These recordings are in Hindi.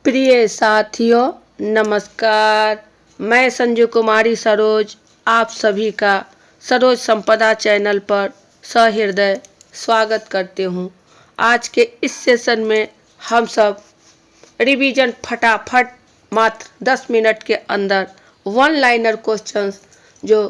प्रिय साथियों नमस्कार। मैं संजू कुमारी सरोज आप सभी का सरोज संपदा चैनल पर सहृदय स्वागत करते हूँ। आज के इस सेशन में हम सब रिवीजन फटाफट मात्र 10 मिनट के अंदर वन लाइनर क्वेश्चंस जो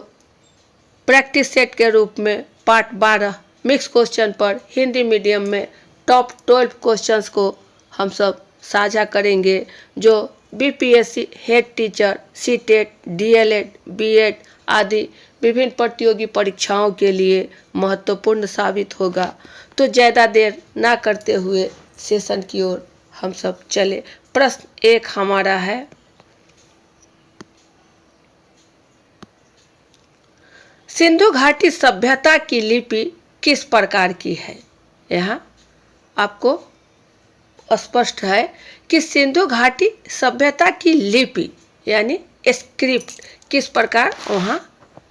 प्रैक्टिस सेट के रूप में पार्ट 12 मिक्स क्वेश्चन पर हिंदी मीडियम में टॉप 12 क्वेश्चंस को हम सब साझा करेंगे, जो BPSC head teacher, CTET, DElEd, BEd आदि विभिन्न प्रतियोगी परीक्षाओं के लिए महत्वपूर्ण साबित होगा। तो ज़्यादा देर ना करते हुए सेशन की ओर हम सब चले। प्रश्न 1 हमारा है, सिंधु घाटी सभ्यता की लिपि किस प्रकार की है। यहाँ आपको स्पष्ट है कि सिंधु घाटी सभ्यता की लिपि यानी स्क्रिप्ट किस प्रकार वहाँ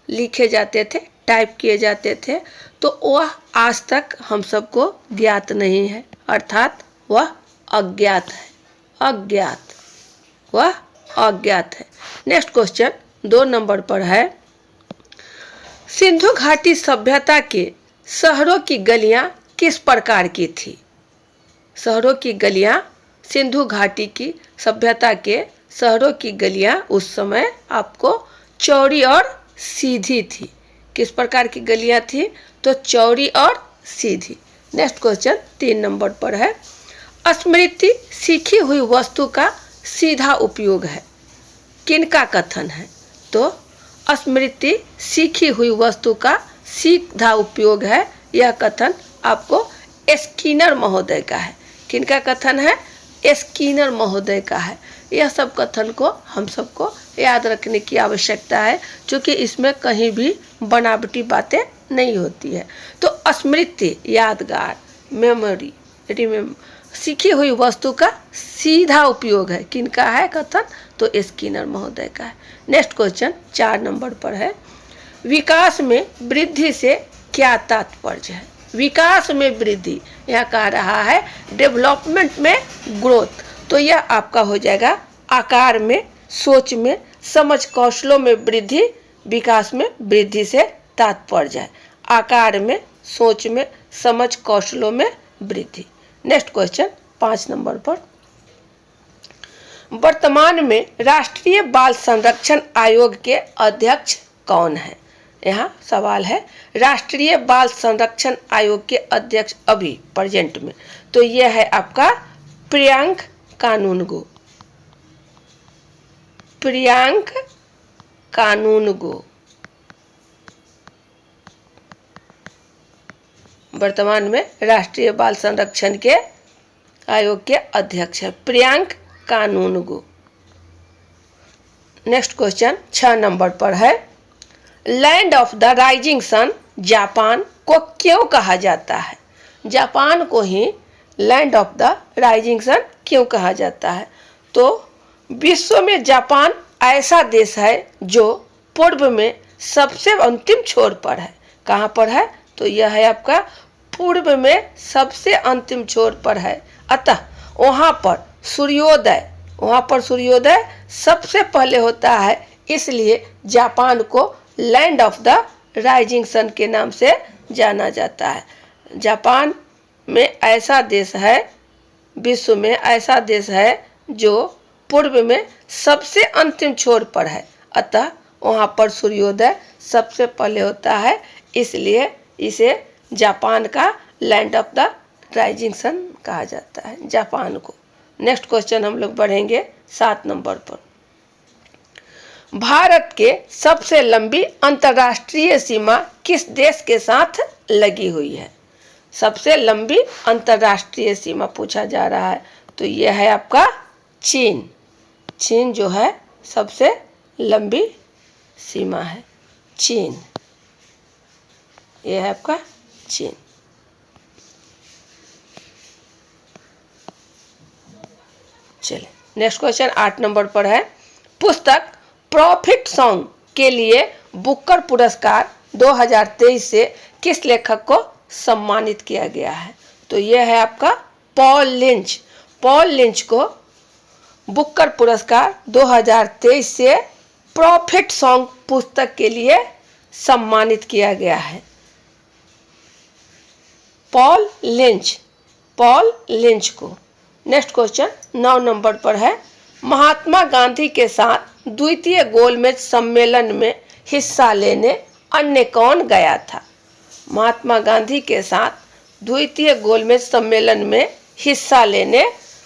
लिखे जाते थे, टाइप किए जाते थे, तो वह आज तक हम सबको ज्ञात नहीं है, अर्थात वह अज्ञात है। वह अज्ञात है। नेक्स्ट क्वेश्चन 2 नंबर पर है, सिंधु घाटी सभ्यता के शहरों की गलियां किस प्रकार की थी। शहरों की गलियां, सिंधु घाटी की सभ्यता के शहरों की गलियां उस समय आपको चौड़ी और सीधी थी। किस प्रकार की गलियां थी, तो चौड़ी और सीधी। नेक्स्ट क्वेश्चन 3 नंबर पर है, स्मृति सीखी हुई वस्तु का सीधा उपयोग है। किनका कथन है, तो स्मृति सीखी हुई वस्तु का सीधा उपयोग है। यह कथन आपको स्किनर महोदय का है। किनका कथन है, स्किनर महोदय का है। यह सब कथन को हम सबको याद रखने की आवश्यकता है, क्योंकि इसमें कहीं भी बनावटी बातें नहीं होती है। तो स्मृति, यादगार, मेमोरी, सीखी हुई वस्तु का सीधा उपयोग है। किनका है कथन, तो स्किनर महोदय का है। नेक्स्ट क्वेश्चन 4 नंबर पर है, विकास में वृद्धि से क्या तात्पर्य है। विकास में वृद्धि, यह कह रहा है डेवलपमेंट में ग्रोथ। तो यह आपका हो जाएगा आकार में, सोच में, समझ कौशलों में वृद्धि, विकास में वृद्धि से तात्पर्य है। आकार में, सोच में, समझ कौशलों में वृद्धि। नेक्स्ट क्वेश्चन 5 नंबर पर, वर्तमान में राष्ट्रीय बाल संरक्षण आयोग के अध्यक्ष कौन है। यहाँ सवाल है, राष्ट्रीय बाल संरक्षण आयोग के अध्यक्ष अभी प्रेजेंट में, तो यह है आपका प्रियांक कानूनगो। प्रियांक कानूनगो वर्तमान में राष्ट्रीय बाल संरक्षण के आयोग के अध्यक्ष है, Priyank Kanoongo. Next question 6 number पर है, land of the rising sun Japan को क्यों कहा जाता है। जापान को ही land of the rising sun क्यों कहा जाता है, तो विश्व में जापान ऐसा देश है जो पूर्व में सबसे अंतिम छोर पर है। कहाँ पर है, तो यह है आपका पूर्व में सबसे अंतिम छोर पर है। अतः वहाँ पर सूर्योदय सबसे पहले होता है, इसलिए जापान को land of the rising sun के नाम से जाना जाता है। जापान में ऐसा देश है, विश्व में ऐसा देश है जो पूर्व में सबसे अंतिम छोर पर है, अतः वहाँ पर सूर्योदय सबसे पहले होता है, इसलिए इसे जापान का land of the rising sun कहा जाता है, जापान को। नेक्स्ट क्वेश्चन हम लोग बढ़ेंगे 7 नंबर पर, भारत के सबसे लंबी अंतर्राष्ट्रीय सीमा किस देश के साथ लगी हुई है। सबसे लंबी अंतर्राष्ट्रीय सीमा पूछा जा रहा है, तो यह है आपका चीन। चीन जो है सबसे लंबी सीमा है, चीन। यह है आपका चीन। चलिए नेक्स्ट क्वेश्चन 8 नंबर पर है, पुस्तक प्रॉफिट सॉन्ग के लिए बुकर पुरस्कार 2023 से किस लेखक को सम्मानित किया गया है, तो यह है आपका पॉल लिंच। पॉल लिंच को बुकर पुरस्कार 2023 से प्रॉफिट सॉन्ग पुस्तक के लिए सम्मानित किया गया है? पॉल लिंच को। नेक्स्ट क्वेश्चन 9 नंबर पर है, महात्मा गांधी के साथ द्वितीय गोलमेज सम्मेलन में हिस्सा लेने अन्य कौन गया था? महात्मा गांधी के साथ द्वितीय गोलमेज सम्मेलन में हिस्सा लेने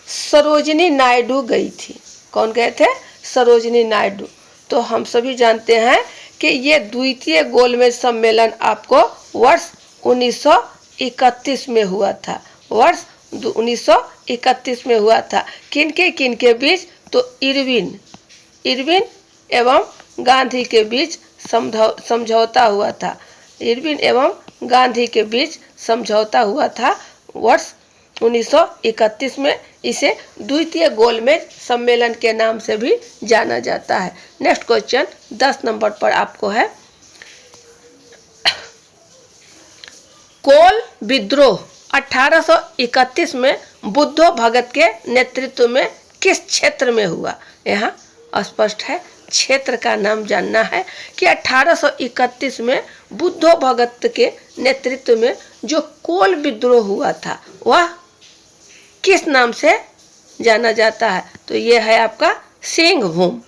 सरोजिनी नायडू गई थी। कौन गए थे? सरोजिनी नायडू। तो हम सभी जानते हैं कि ये द्वितीय गोलमेज सम्मेलन आपको वर्ष 1931 में हुआ था। वर्ष 1931 में हुआ था। किनके बीच? तो इरविन एवं गांधी के बीच समझौता हुआ था। इरविन एवं गांधी के बीच समझौता हुआ था वर्ष 1931 में। इसे द्वितीय गोलमेज सम्मेलन के नाम से भी जाना जाता है। नेक्स्ट क्वेश्चन 10 नंबर पर आपको है, कोल विद्रोह 1831 में बुद्धो भगत के नेतृत्व में किस क्षेत्र में हुआ? यहाँ स्पष्ट है, क्षेत्र का नाम जानना है कि 1831 में बुद्धो भगत के नेतृत्व में जो कोल विद्रोह हुआ था वह किस नाम से जाना जाता है? तो यह है आपका सिंहभूम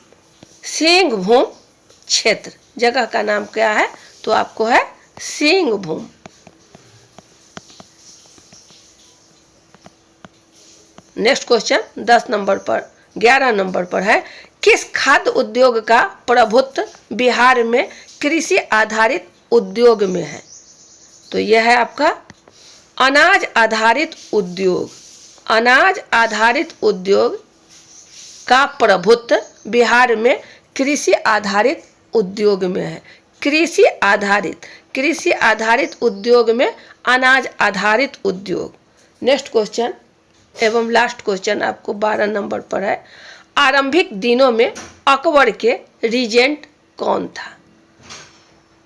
क्षेत्र। जगह का नाम क्या है? तो आपको है सिंहभूम। नेक्स्ट क्वेश्चन 10 नंबर पर 11 नंबर पर है, किस खाद्य उद्योग का प्रभुत्व बिहार में कृषि आधारित उद्योग में है? तो यह है आपका अनाज आधारित उद्योग का प्रभुत्व बिहार में कृषि आधारित उद्योग में है। कृषि आधारित उद्योग में अनाज आधारित उद्योग। नेक्स्ट क्वेश्चन एवं लास्ट क्वेश्चन आपको 12 नंबर पर है, आरंभिक दिनों में अकबर के रीजेंट कौन था?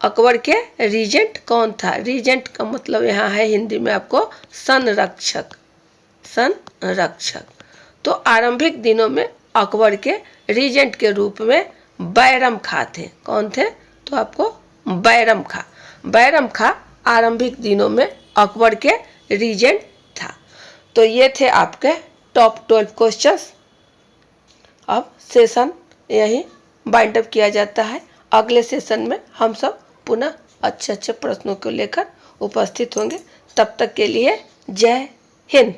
अकबर के रीजेंट कौन था? रीजेंट का मतलब यहाँ है हिंदी में आपको संरक्षक। तो आरंभिक दिनों में अकबर के रीजेंट के रूप में बैरम खां थे। कौन थे? तो आपको बैरम खां आरंभिक दिनों में अकबर के रीजेंट था। तो ये थे आपके टॉप 12 क्वेश्चंस। अब सेशन यही बाइंड अप किया जाता है। अगले सेशन में हम सब पुनः अच्छे प्रश्नों को लेकर उपस्थित होंगे। तब तक के लिए जय हिंद।